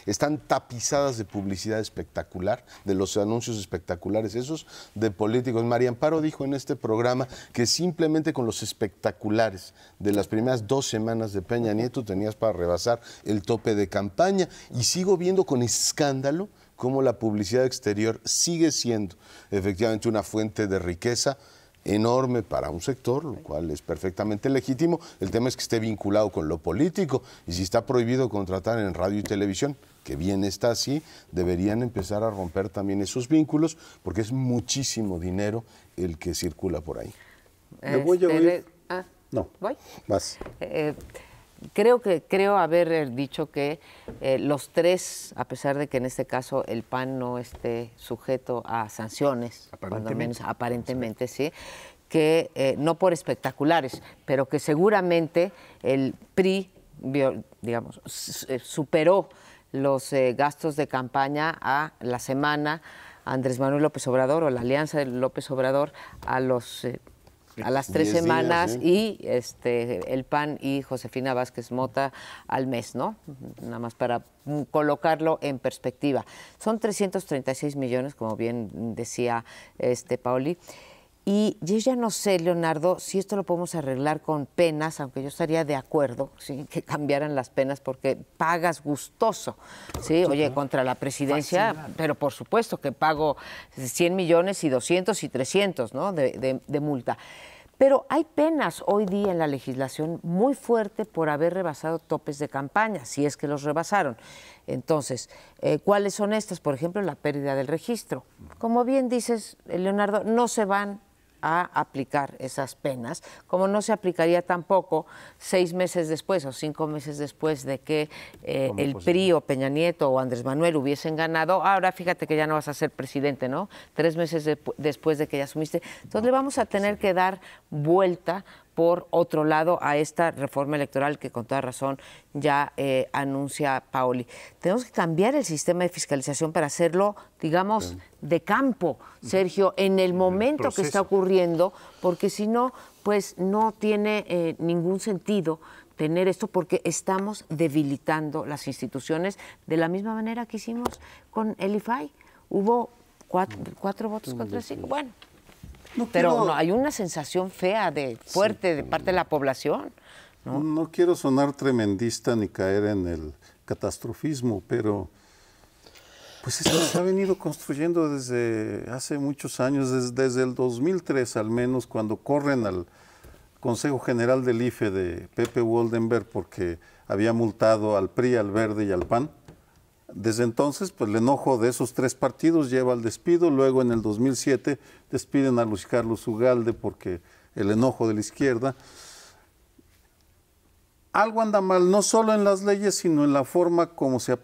están tapizadas de publicidad espectacular, de los anuncios espectaculares, esos de políticos. María Amparo dijo en este programa que simplemente con los espectaculares de las primeras 2 semanas de Peña Nieto tenías para rebasar el tope de campaña, y sigo viendo con escándalo cómo la publicidad exterior sigue siendo efectivamente una fuente de riqueza enorme para un sector, lo cual es perfectamente legítimo. El tema es que esté vinculado con lo político, y si está prohibido contratar en radio y televisión, que bien está así, deberían empezar a romper también esos vínculos, porque es muchísimo dinero el que circula por ahí. ¿Le voy a oír? No, ¿voy? Vas. Creo haber dicho que los 3, a pesar de que en este caso el PAN no esté sujeto a sanciones, cuando menos aparentemente, sí, que no por espectaculares, pero que seguramente el PRI, digamos, superó los gastos de campaña a la semana Andrés Manuel López Obrador, o la alianza de López Obrador, a las 3 semanas días, ¿sí? Y el PAN y Josefina Vázquez Mota al mes, ¿no? Nada más para colocarlo en perspectiva. Son 336 millones, como bien decía Paoli. Y yo ya no sé, Leonardo, si esto lo podemos arreglar con penas, aunque yo estaría de acuerdo, ¿sí?, que cambiaran las penas, porque pagas gustoso, ¿sí? Oye, contra la presidencia, pero por supuesto que pago 100 millones y 200 y 300, ¿no?, de multa. Pero hay penas hoy día en la legislación muy fuerte por haber rebasado topes de campaña, si es que los rebasaron. Entonces, ¿cuáles son estas? Por ejemplo, la pérdida del registro. Como bien dices, Leonardo, no se van a aplicar esas penas, como no se aplicaría tampoco 6 meses después o 5 meses después de que el PRI o Peña Nieto o Andrés Manuel hubiesen ganado. Ahora fíjate que ya no vas a ser presidente, ¿no? 3 meses después de que ya asumiste. Entonces le vamos a tener que dar vuelta por otro lado a esta reforma electoral que con toda razón ya anuncia Paoli. Tenemos que cambiar el sistema de fiscalización para hacerlo, digamos, de campo, Sergio, en el momento que está ocurriendo, porque si no, pues no tiene ningún sentido tener esto porque estamos debilitando las instituciones de la misma manera que hicimos con el IFAI. Hubo 4 votos contra 5. Bueno. Pero hay una sensación fea, fuerte de parte de la población. No quiero sonar tremendista ni caer en el catastrofismo, pero pues esto se ha venido construyendo desde hace muchos años, desde el 2003 al menos, cuando corren al Consejo General del IFE de Pepe Woldenberg porque había multado al PRI, al Verde y al PAN. Desde entonces, pues el enojo de esos 3 partidos lleva al despido. Luego, en el 2007, despiden a Luis Carlos Ugalde porque el enojo de la izquierda. Algo anda mal, no solo en las leyes, sino en la forma como se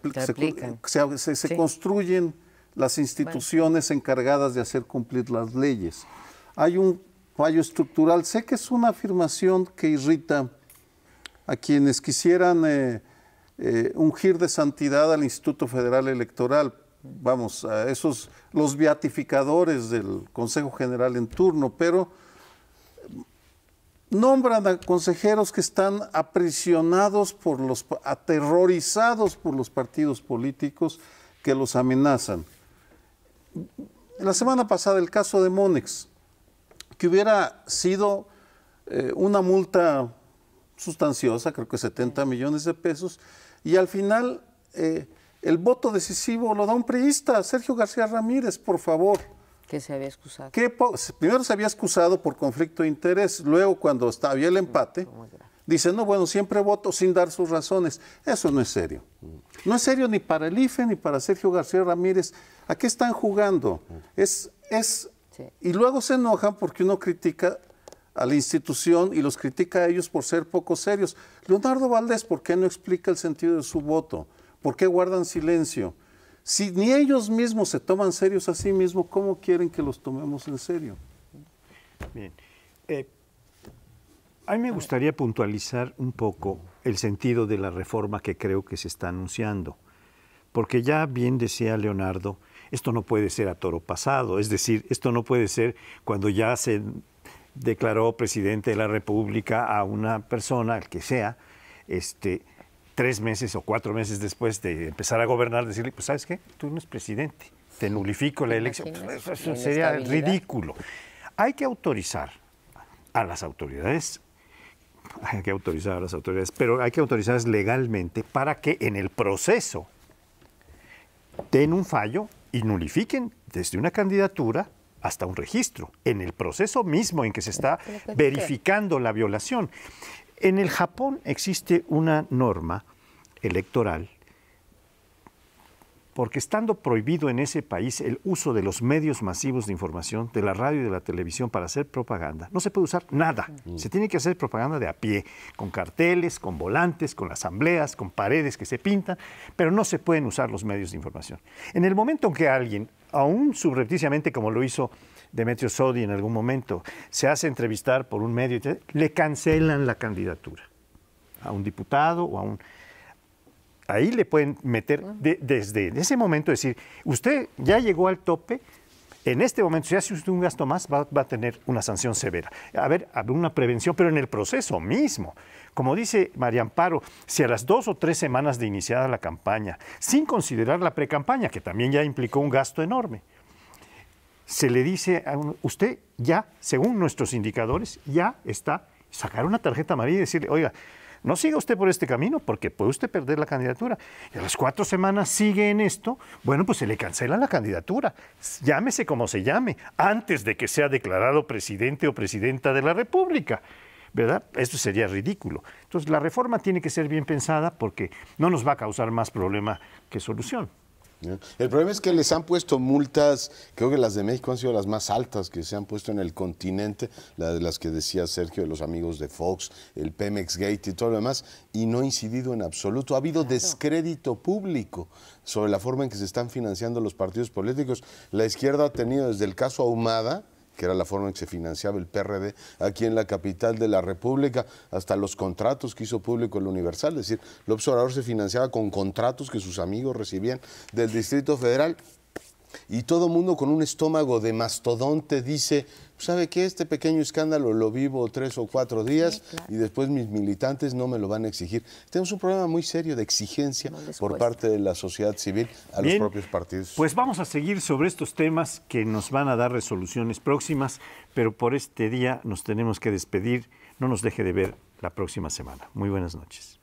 construyen las instituciones encargadas de hacer cumplir las leyes. Hay un fallo estructural. Sé que es una afirmación que irrita a quienes quisieran ungir de santidad al Instituto Federal Electoral, vamos, a esos, los beatificadores del Consejo General en turno, pero nombran a consejeros que están aprisionados aterrorizados por los partidos políticos que los amenazan. La semana pasada el caso de Monex, que hubiera sido una multa sustanciosa, creo que 70 millones de pesos, y al final el voto decisivo lo da un priista, Sergio García Ramírez, por favor. Que se había excusado. Primero se había excusado por conflicto de interés, luego cuando había el empate, dice, no, bueno, siempre voto sin dar sus razones. Eso no es serio. No es serio ni para el IFE ni para Sergio García Ramírez. ¿A qué están jugando? Sí. Y luego se enojan porque uno critica a la institución y los critica a ellos por ser poco serios. Leonardo Valdés, ¿por qué no explica el sentido de su voto? ¿Por qué guardan silencio? Si ni ellos mismos se toman serios a sí mismos, ¿cómo quieren que los tomemos en serio? Bien. A mí me gustaría puntualizar un poco el sentido de la reforma que creo que se está anunciando. Porque ya bien decía Leonardo, esto no puede ser a toro pasado. Es decir, esto no puede ser cuando ya se declaró presidente de la República a una persona, el que sea, 3 meses o 4 meses después de empezar a gobernar, decirle, pues ¿sabes qué? Tú no eres presidente, te nulifico la elección. Pues, eso sería ridículo. Hay que autorizar a las autoridades, pero hay que autorizarlas legalmente para que en el proceso den un fallo y nulifiquen desde una candidatura hasta un registro, en el proceso mismo en que se está verificando la violación. En el Japón existe una norma electoral, porque estando prohibido en ese país el uso de los medios masivos de información, de la radio y de la televisión para hacer propaganda, no se puede usar nada. Se tiene que hacer propaganda de a pie, con carteles, con volantes, con asambleas, con paredes que se pintan, pero no se pueden usar los medios de información. En el momento en que alguien, aún subrepticiamente como lo hizo Demetrio Sodi en algún momento, se hace entrevistar por un medio, le cancelan la candidatura a un diputado o a un... Ahí le pueden meter, desde ese momento, decir, usted ya llegó al tope, en este momento, si hace usted un gasto más, va a tener una sanción severa. A ver, una prevención, pero en el proceso mismo. Como dice María Amparo, si a las 2 o 3 semanas de iniciada la campaña, sin considerar la precampaña, que también ya implicó un gasto enorme, se le dice a usted ya, según nuestros indicadores, ya está, sacar una tarjeta amarilla y decirle, oiga, no siga usted por este camino porque puede usted perder la candidatura. Y a las 4 semanas sigue en esto, bueno, pues se le cancela la candidatura, llámese como se llame, antes de que sea declarado presidente o presidenta de la República, ¿verdad? Esto sería ridículo. Entonces, la reforma tiene que ser bien pensada porque no nos va a causar más problema que solución. El problema es que les han puesto multas, creo que las de México han sido las más altas que se han puesto en el continente, las que decía Sergio, de los amigos de Fox, el Pemex Gate y todo lo demás, y no ha incidido en absoluto. Ha habido descrédito público sobre la forma en que se están financiando los partidos políticos. La izquierda ha tenido desde el caso Ahumada, que era la forma en que se financiaba el PRD aquí en la capital de la República, hasta los contratos que hizo público el Universal. Es decir, López Obrador se financiaba con contratos que sus amigos recibían del Distrito Federal. Y todo mundo con un estómago de mastodonte dice, ¿sabe qué? Este pequeño escándalo lo vivo 3 o 4 días, sí, claro, y después mis militantes no me lo van a exigir. Tenemos un problema muy serio de exigencia por parte de la sociedad civil a los propios partidos. Pues vamos a seguir sobre estos temas que nos van a dar resoluciones próximas, pero por este día nos tenemos que despedir. No nos deje de ver la próxima semana. Muy buenas noches.